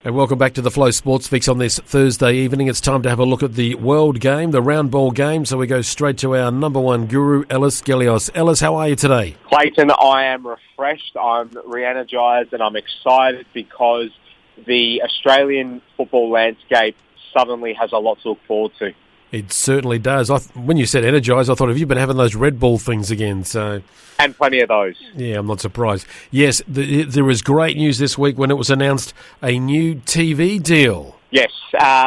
And welcome back to the Flow Sports Fix on this Thursday evening. It's time to have a look at the World Game, the round ball game. So we go straight to our number one guru, Ellis Gelios. Ellis, how are you today? Clayton, I am refreshed, I'm re-energised, and I'm excited because the Australian football landscape suddenly has a lot to look forward to. It certainly does. When you said energised, I thought, have you been having those Red Bull things again? And plenty of those. Yeah, I'm not surprised. Yes, there was great news this week when it was announced a new TV deal. Yes.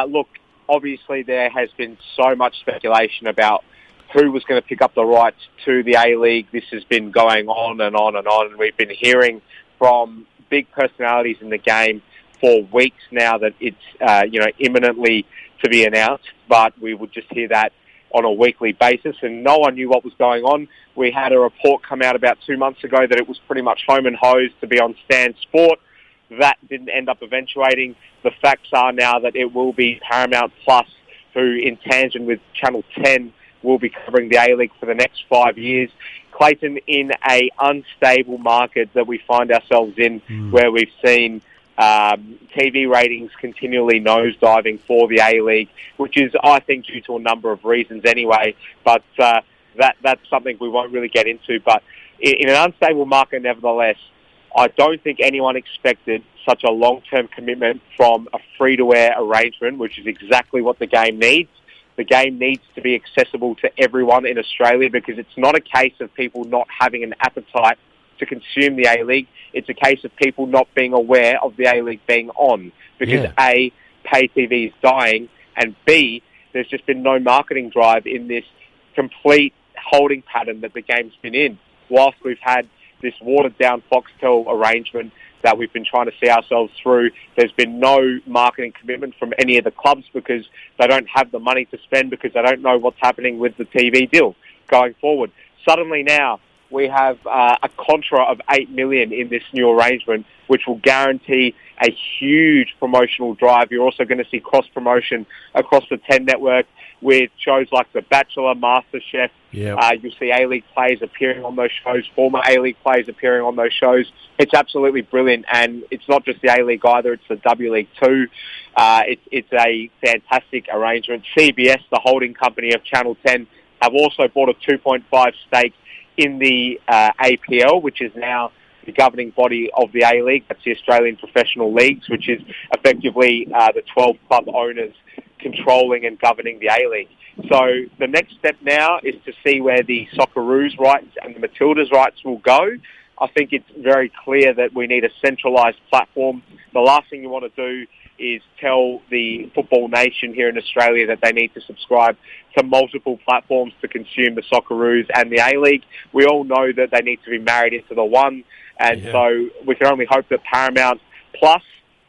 Look, obviously there has been so much speculation about who was going to pick up the rights to the A-League. This has been going on and on and on. And we've been hearing from big personalities in the game for weeks now that it's imminently to be announced, but we would just hear that on a weekly basis, and no one knew what was going on. We had a report come out about 2 months ago that it was pretty much home and hosed to be on Stan Sport. That didn't end up eventuating. The facts are now that it will be Paramount Plus, who in tangent with Channel 10 will be covering the A-League for the next 5 years. Clayton, in a unstable market that we find ourselves in, where we've seen TV ratings continually nosediving for the A-League, which is, I think, due to a number of reasons anyway, but that's something we won't really get into. But in an unstable market, nevertheless, I don't think anyone expected such a long-term commitment from a free-to-air arrangement, which is exactly what the game needs. The game needs to be accessible to everyone in Australia, because it's not a case of people not having an appetite to consume the A-League. It's a case of people not being aware of the A-League being on, because A, pay TV is dying, and B, there's just been no marketing drive in this complete holding pattern that the game's been in. Whilst we've had this watered-down Foxtel arrangement that we've been trying to see ourselves through, there's been no marketing commitment from any of the clubs because they don't have the money to spend, because they don't know what's happening with the TV deal going forward. Suddenly now, we have a contra of $8 million in this new arrangement, which will guarantee a huge promotional drive. You're also going to see cross-promotion across the 10 network with shows like The Bachelor, MasterChef. Yep. You'll see A-League players appearing on those shows, former A-League players appearing on those shows. It's absolutely brilliant, and it's not just the A-League either, it's the W-League too. It's a fantastic arrangement. CBS, the holding company of Channel 10, have also bought a 2.5 stake in the APL, which is now the governing body of the A-League. That's the Australian Professional Leagues, which is effectively the 12 club owners controlling and governing the A-League. So the next step now is to see where the Socceroos rights and the Matildas rights will go. I think it's very clear that we need a centralised platform. The last thing you want to do is tell the football nation here in Australia that they need to subscribe to multiple platforms to consume the Socceroos and the A-League. We all know that they need to be married into the one, and so we can only hope that Paramount Plus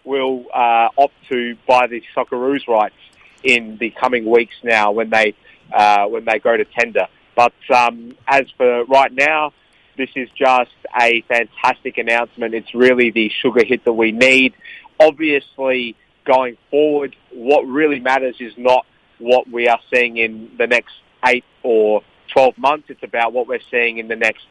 will opt to buy the Socceroos rights in the coming weeks now when they go to tender. But as for right now, this is just a fantastic announcement. It's really the sugar hit that we need. Obviously, going forward, what really matters is not what we are seeing in the next 8 or 12 months. It's about what we're seeing in the next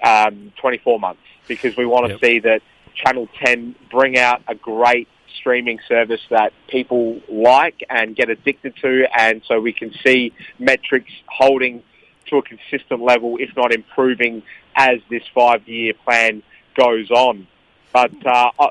24 months, because we want to see that Channel 10 bring out a great streaming service that people like and get addicted to, and so we can see metrics holding to a consistent level, if not improving, as this 5-year plan goes on. But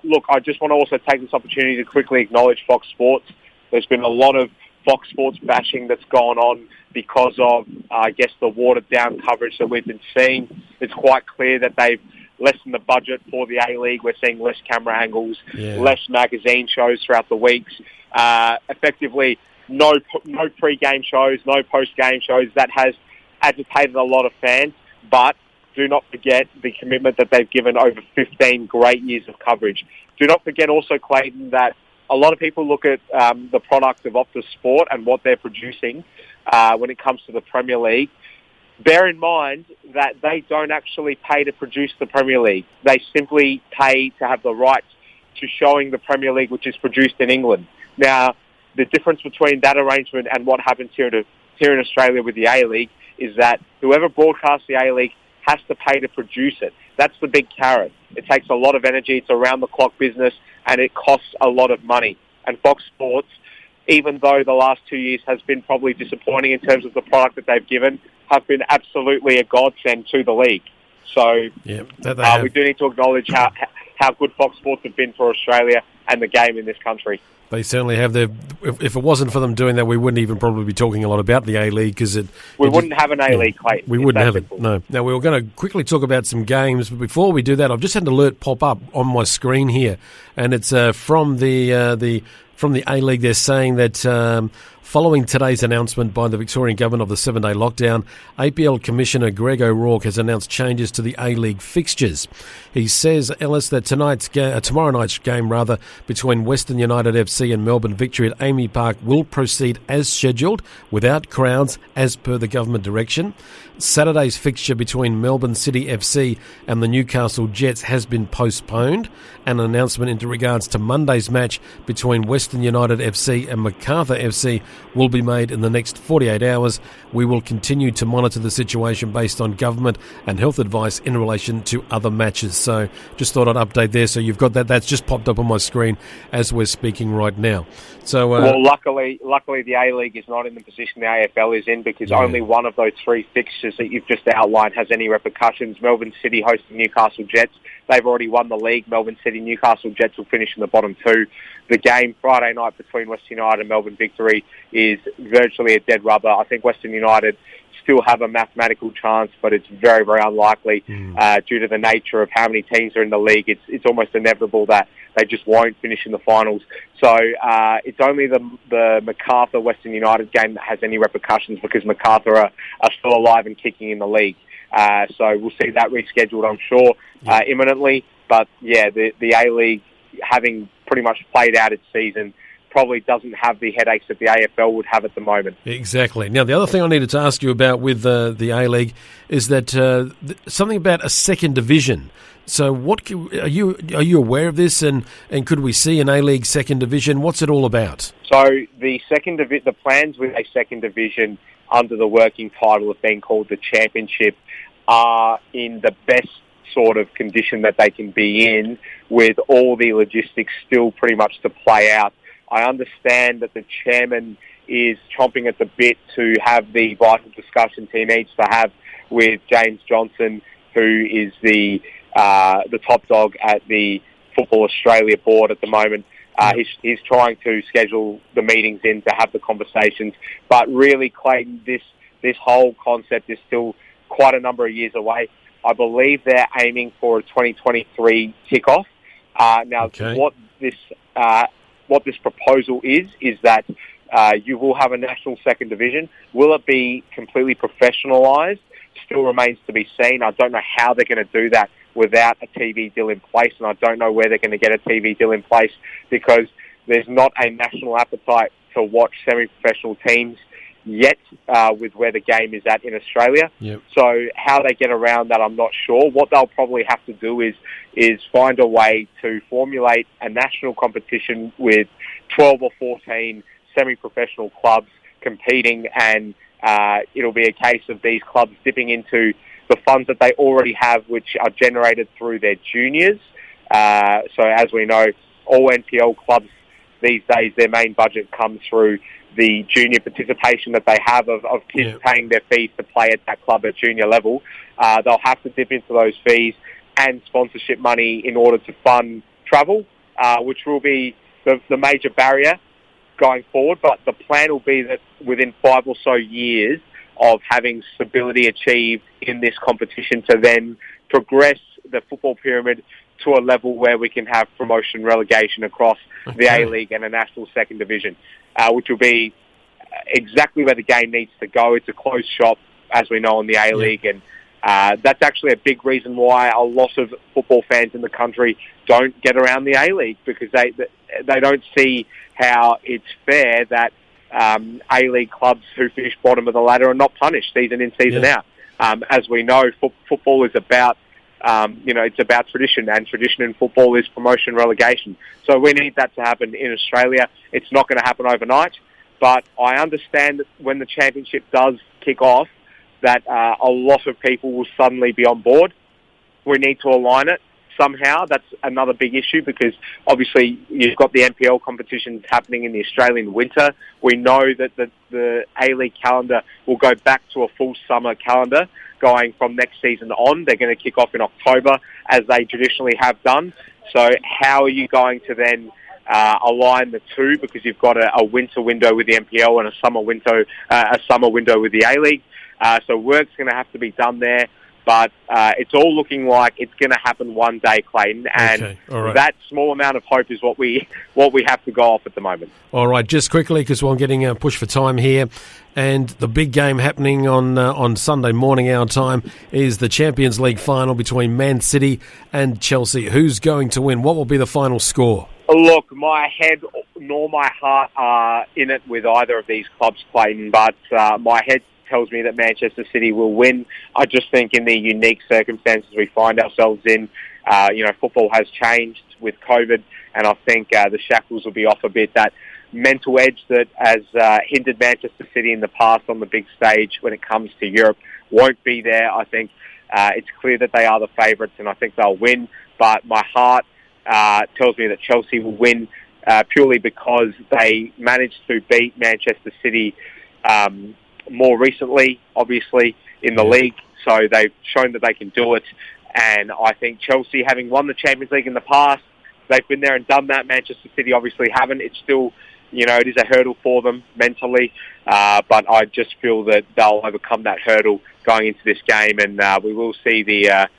look, I just want to also take this opportunity to quickly acknowledge Fox Sports. There's been a lot of Fox Sports bashing that's gone on because of, I guess, the watered-down coverage that we've been seeing. It's quite clear that they've lessened the budget for the A-League. We're seeing less camera angles, less magazine shows throughout the weeks. Effectively, no pre-game shows, no post-game shows. That has agitated a lot of fans, but do not forget the commitment that they've given over 15 great years of coverage. Do not forget also, Clayton, that a lot of people look at the product of Optus Sport and what they're producing when it comes to the Premier League. Bear in mind that they don't actually pay to produce the Premier League. They simply pay to have the rights to showing the Premier League, which is produced in England. Now, the difference between that arrangement and what happens here in Australia with the A-League is that whoever broadcasts the A-League has to pay to produce it. That's the big carrot. It takes a lot of energy. It's around-the-clock business, and it costs a lot of money. And Fox Sports, even though the last 2 years has been probably disappointing in terms of the product that they've given, have been absolutely a godsend to the league. So we do need to acknowledge how good Fox Sports have been for Australia and the game in this country. They certainly have. If it wasn't for them doing that, we wouldn't even probably be talking a lot about the A-League because we wouldn't have an A-League, Clayton. We wouldn't have it. No. Now we were going to quickly talk about some games, but before we do that, I've just had an alert pop up on my screen here, and it's from the A-League. They're saying that following today's announcement by the Victorian Government of the 7-day lockdown, APL Commissioner Greg O'Rourke has announced changes to the A-League fixtures. He says, Ellis, that tomorrow night's game between Western United FC and Melbourne Victory at Amy Park will proceed as scheduled without crowds as per the government direction. Saturday's fixture between Melbourne City FC and the Newcastle Jets has been postponed. An announcement into regards to Monday's match between Western United FC and Macarthur FC will be made in the next 48 hours. We will continue to monitor the situation based on government and health advice in relation to other matches. So just thought I'd update there. So you've got that. That's just popped up on my screen as we're speaking right now. So luckily the A-League is not in the position the AFL is in because only one of those three fixtures that you've just outlined has any repercussions. Melbourne City hosting Newcastle Jets. They've already won the league. Melbourne City, Newcastle Jets will finish in the bottom two. The game Friday night between Western United and Melbourne Victory is virtually a dead rubber. I think Western United still have a mathematical chance, but it's very, very unlikely due to the nature of how many teams are in the league. It's almost inevitable that they just won't finish in the finals. So it's only the Macarthur Western United game that has any repercussions because Macarthur are still alive and kicking in the league. So we'll see that rescheduled, I'm sure, imminently. But yeah, the A-League, having pretty much played out its season, probably doesn't have the headaches that the AFL would have at the moment. Exactly. Now, the other thing I needed to ask you about with the A-League is that something about a second division. So are you aware of this, and could we see an A-League second division? What's it all about? So the plans with a second division under the working title of being called the Championship are in the best sort of condition that they can be in, with all the logistics still pretty much to play out. I understand that the chairman is chomping at the bit to have the vital discussions he needs to have with James Johnson, who is the top dog at the Football Australia board at the moment. He's trying to schedule the meetings in to have the conversations. But really, Clayton, this whole concept is still quite a number of years away. I believe they're aiming for a 2023 kickoff. What this proposal is that you will have a national second division. Will it be completely professionalised? Still remains to be seen. I don't know how they're going to do that without a TV deal in place, and I don't know where they're going to get a TV deal in place because there's not a national appetite to watch semi-professional teams yet with where the game is at in Australia. Yep. So how they get around that, I'm not sure. What they'll probably have to do is find a way to formulate a national competition with 12 or 14 semi-professional clubs competing, and it'll be a case of these clubs dipping into the funds that they already have, which are generated through their juniors. So as we know, all NPL clubs these days, their main budget comes through the junior participation that they have of kids paying their fees to play at that club at junior level. They'll have to dip into those fees and sponsorship money in order to fund travel, which will be the major barrier going forward. But the plan will be that within 5 or so years of having stability achieved in this competition, to then progress the football pyramid to a level where we can have promotion relegation across the A-League and a national second division, which will be exactly where the game needs to go. It's a closed shop, as we know, in the A-League, and that's actually a big reason why a lot of football fans in the country don't get around the A-League, because they don't see how it's fair that A-League clubs who finish bottom of the ladder are not punished season in, season out. As we know, football is about it's about tradition, and tradition in football is promotion relegation. So we need that to happen in Australia. It's not going to happen overnight, but I understand that when the championship does kick off, that a lot of people will suddenly be on board. we need to align it somehow. That's another big issue because obviously you've got the NPL competitions happening in the Australian winter. We know that the A-League calendar will go back to a full summer calendar going from next season on. They're going to kick off in October as they traditionally have done. So how are you going to then align the two, because you've got a winter window with the NPL and a summer window with the A-League. So work's going to have to be done there. But it's all looking like it's going to happen one day, Clayton, and that small amount of hope is what we have to go off at the moment. All right, just quickly, because I'm getting pushed for time here, and the big game happening on Sunday morning our time is the Champions League final between Man City and Chelsea. Who's going to win? What will be the final score? Look, my head nor my heart are in it with either of these clubs, Clayton, but my head tells me that Manchester City will win. I just think in the unique circumstances we find ourselves in, football has changed with COVID, and I think the shackles will be off a bit. That mental edge that has hindered Manchester City in the past on the big stage when it comes to Europe won't be there. I think it's clear that they are the favourites, and I think they'll win. But my heart tells me that Chelsea will win purely because they managed to beat Manchester City more recently, obviously, in the league. So they've shown that they can do it. And I think Chelsea, having won the Champions League in the past, they've been there and done that. Manchester City obviously haven't. It's still, it is a hurdle for them mentally. But I just feel that they'll overcome that hurdle going into this game. And we will see the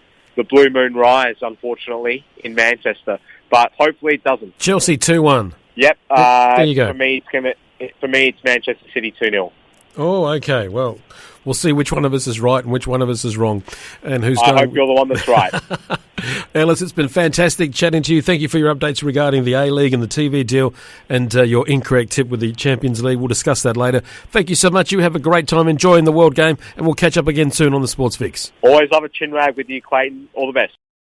blue moon rise, unfortunately, in Manchester. But hopefully it doesn't. Chelsea 2-1. Yep. There you go. For me, it's Manchester City 2-0. Oh, okay. Well, we'll see which one of us is right and which one of us is wrong. And who's I hope you're the one that's right. Ellis, it's been fantastic chatting to you. Thank you for your updates regarding the A-League and the TV deal and your incorrect tip with the Champions League. We'll discuss that later. Thank you so much. You have a great time enjoying the World Game, and we'll catch up again soon on the Sports Fix. Always love a chin wag with you, Clayton. All the best.